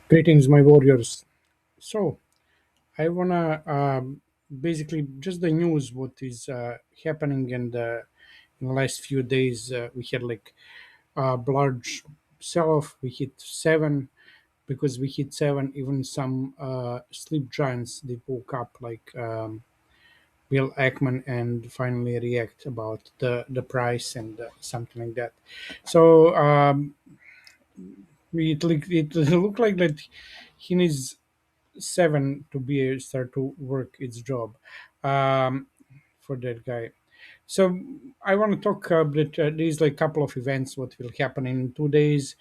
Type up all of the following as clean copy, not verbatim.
Greetings, my warriors. So, I wanna basically just the news what is happening in the last few days. We had like a large sell-off. We hit seven because we hit seven. Even some sleep giants they woke up like Bill Ackman and finally react about the price and something like that. So it looked like that he needs seven to be start to work its job um, for that guy. So I want to talk that there's like a couple of events what will happen in 2 days.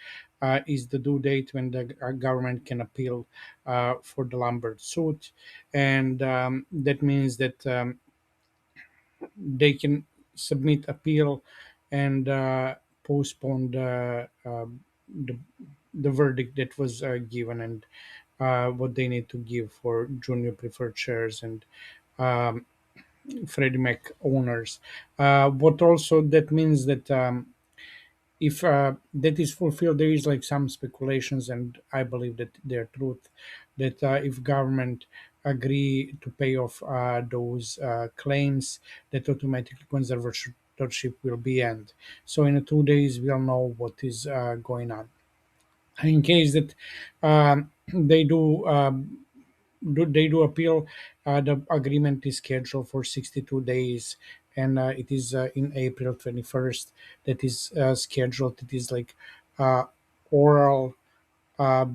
Is the due date when the government can appeal for the Lambert suit, and that means that they can submit appeal and postpone the the verdict that was given and what they need to give for junior preferred shares and um, Freddie Mac owners. What also that means that if that is fulfilled, there is like some speculations, and I believe that they're truth. That if government agree to pay off those claims, that automatically conservatorship will be end. So in 2 days, we'll know what is going on. In case that they do appeal, the agreement is scheduled for 62 days, and it is in April 21st that is scheduled. It is like oral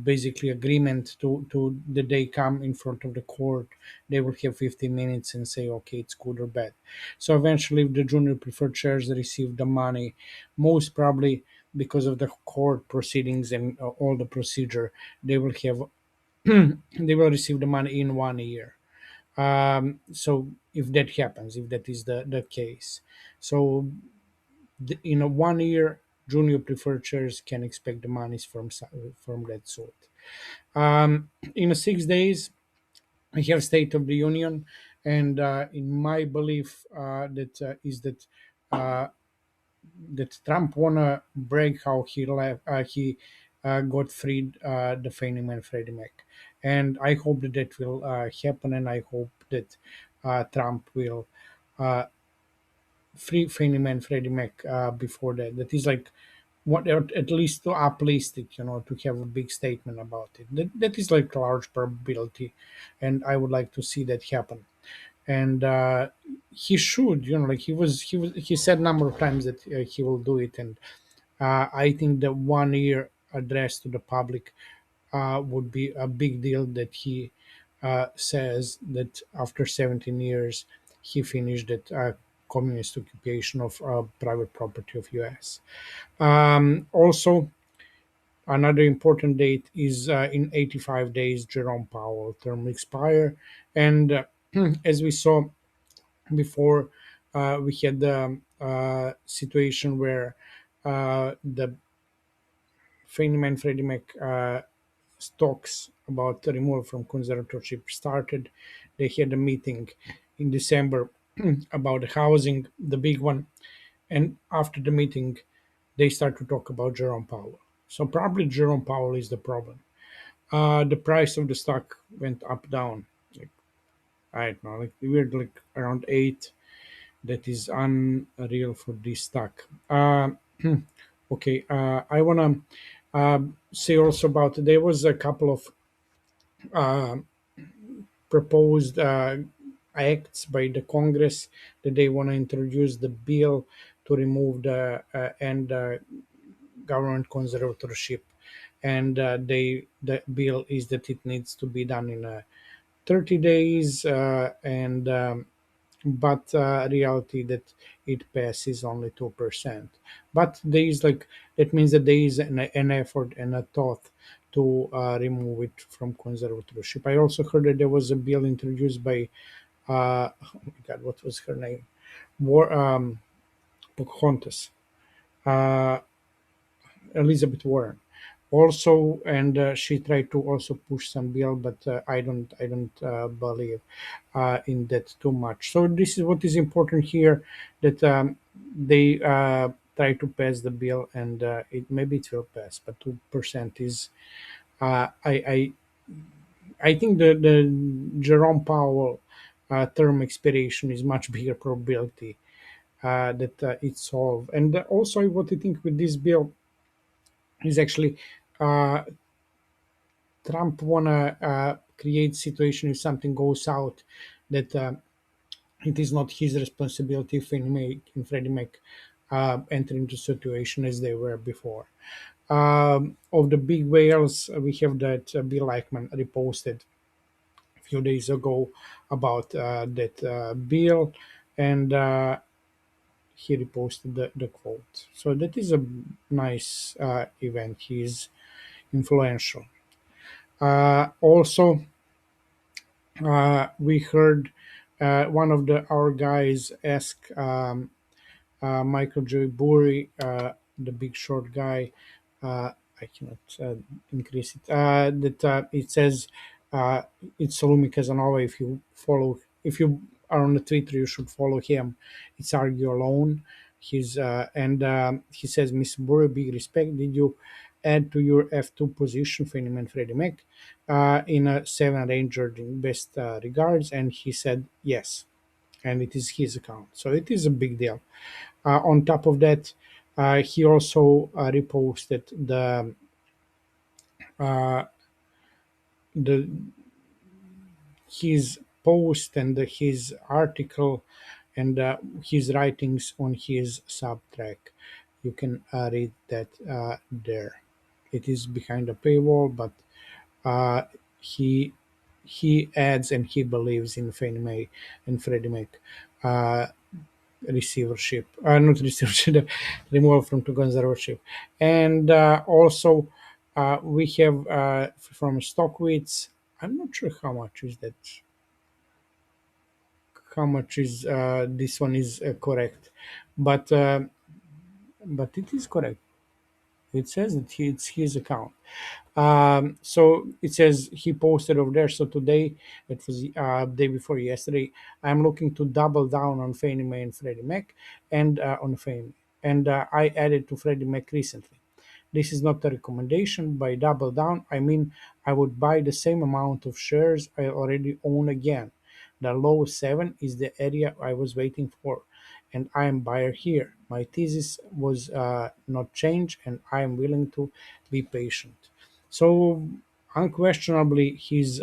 basically agreement to the day come in front of the court. They will have 15 minutes and say okay it's good or bad. So eventually if the junior preferred shares receive the money, most probably because of the court proceedings and all the procedure, they will have they will receive the money in 1 year. So if that happens, if that is the case, so in a 1 year, junior preferred shares can expect the monies from that sort. In a 6 days, we have State of the Union, and in my belief, uh, that Trump wanna brag how he got freed the Fannie Mae and Freddie Mac, and I hope that that will happen, and I hope that Trump will uh, free Fannie Mae and Freddie Mac before that. That is like what at least to uplist it, to have a big statement about it. That is like a large probability, and I would like to see that happen. And he should, like he said a number of times that he will do it, and I think the 1 year address to the public would be a big deal that he says that after 17 years he finished that communist occupation of private property of US. Also, another important date is in 85 days Jerome Powell term expire, and as we saw before, we had the situation where the Fannie Mae and Freddie Mac talks about the removal from conservatorship started. They had a meeting in December about the housing, the big one, and after the meeting, they start to talk about Jerome Powell. So probably Jerome Powell is the problem. The price of the stock went up down. Like, I don't know, like we're like around 8. That is unreal for this stock. Okay, I wanna say also about there was a couple of proposed acts by the Congress that they want to introduce the bill to remove the and government conservatorship, and the bill is that it needs to be done in 30 days, and but reality that it passes only 2%. But there is like that means that there is an effort and a thought to remove it from conservatorship. I also heard that there was a bill introduced by oh my god, what was her name? War Pocahontas, uh, Elizabeth Warren. Also, and she tried to also push some bill, but I don't believe in that too much. So this is what is important here, that they try to pass the bill, and it maybe it will pass, but 2% is I think the Jerome Powell term expiration is much bigger probability that it's solved. And also, what I think with this bill is actually uh, Trump wanna create situation if something goes out that it is not his responsibility if Freddie Mac enter into situation as they were before. Of the big whales, we have that Bill Ackman reposted a few days ago about that bill, and he reposted the quote. So that is a nice event. He is influential. Also, we heard one of our guys ask Michael Burry, the big short guy. I cannot increase it. That it says uh, it's Salumi Casanova. If you are on the Twitter, you should follow him. It's Argue Alone. He's and he says, Miss Burry, big respect. Did you add to your F2 position, Fenneman Freddie Mac, in a 7 Ranger in best regards? And he said yes, and it is his account. So it is a big deal. On top of that, he also reposted uh, the his post and his article and his writings on his subtrack. You can read that there. It is behind a paywall, but uh, he he adds and he believes in Fannie Mae and Freddie Mac. Uh, Receivership, not receivership, removal from to conservatorship. And also, we have from Stockwitz. I'm not sure how much is that. How much is this one is correct, but it is correct. It says that it's his account. So it says he posted over there. So today, it was day before yesterday. I'm looking to double down on Fannie Mae and Freddie Mac, and on Fannie. And I added to Freddie Mac recently. This is not a recommendation. By double down, I mean I would buy the same amount of shares I already own again. The low 7 is the area I was waiting for, and I am buyer here. My thesis was not changed, and I am willing to be patient. So unquestionably, he's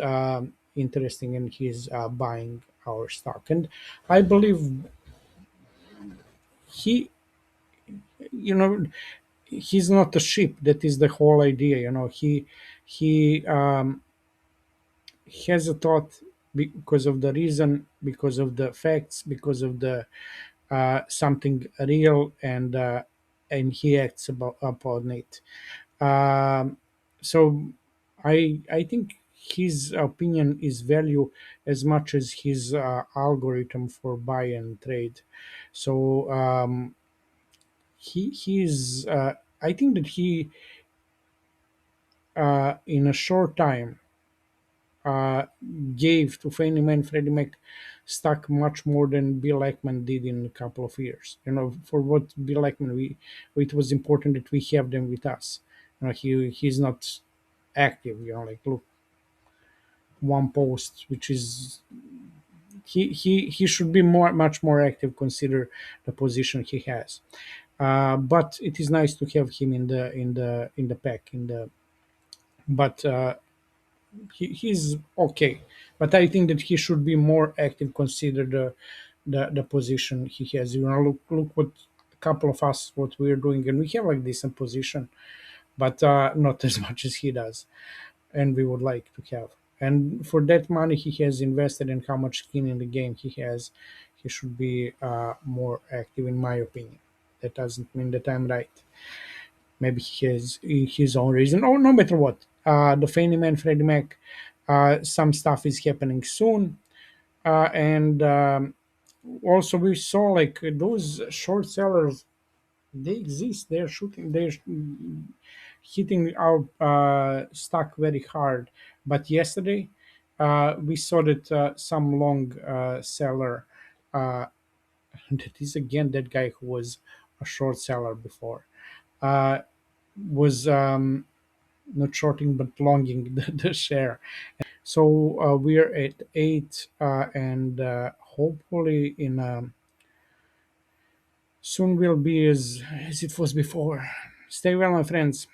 interesting and he's buying our stock, and I believe he, you know, he's not a sheep. That is the whole idea. He has a thought because of the reason, because of the facts, because of the something real, and he acts upon it. Um, so I think his opinion is value as much as his algorithm for buy and trade. So he's I think that he in a short time uh, gave to Fannie Mae and Freddie Mac stock much more than Bill Ackman did in a couple of years. For what Bill Ackman, it was important that we have them with us. He's not active. Like look, one post, which is he should be much more active. Consider the position he has. But it is nice to have him in the pack in the but he's okay, but I think that he should be more active. Consider the position he has. Look what a couple of us what we're doing, and we have like decent position, but not as much as he does, and we would like to have. And for that money he has invested and how much skin in the game he has, he should be more active, in my opinion. That doesn't mean that I'm right. Maybe he has his own reason. Or no matter what, the Fannie Mae and Freddie Mac, some stuff is happening soon, and also we saw like those short sellers. They exist. They're shooting. They're hitting our stock very hard. But yesterday, we saw that some long seller. Uh, that is again that guy who was a short seller before. Uh, was not shorting but longing the share. So we're at 8, and hopefully in soon will be as it was before. Stay well, my friends.